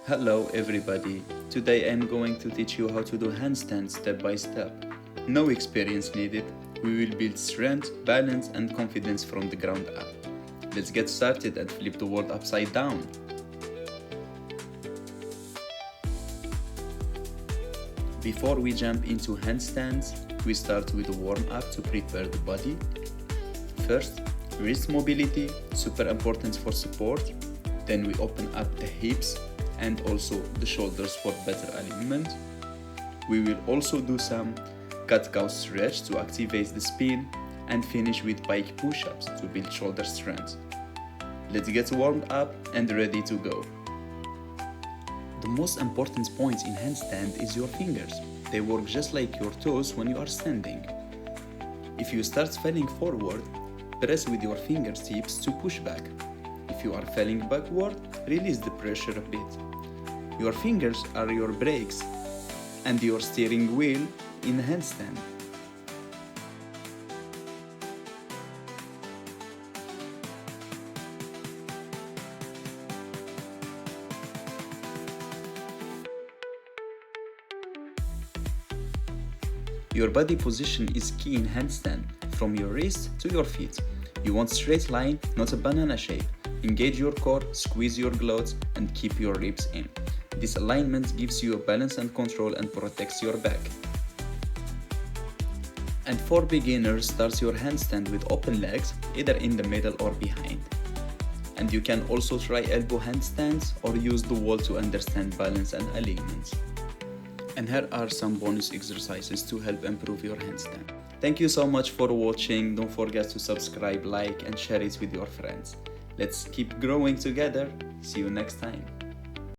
Hello everybody, today I'm going to teach you how to do handstand step by step. No experience needed, we will build strength, balance and confidence from the ground up. Let's get started and flip the world upside down. Before we jump into handstands, we start with a warm up to prepare the body. First, wrist mobility, super important for support. Then we open up the hips and also the shoulders for better alignment. We will also do some cat-cow stretch to activate the spine and finish with pike push-ups to build shoulder strength. Let's get warmed up and ready to go. The most important point in handstand is your fingers. They work just like your toes when you are standing. If you start falling forward, press with your fingertips to push back. If you are falling backward, release the pressure a bit. Your fingers are your brakes and your steering wheel in handstand. Your body position is key in handstand, from your wrist to your feet. You want straight line, not a banana shape. Engage your core, squeeze your glutes, and keep your ribs in. This alignment gives you a balance and control and protects your back. And for beginners, start your handstand with open legs, either in the middle or behind. And you can also try elbow handstands or use the wall to understand balance and alignment. And here are some bonus exercises to help improve your handstand. Thank you so much for watching. Don't forget to subscribe, like, and share it with your friends. Let's keep growing together. See you next time.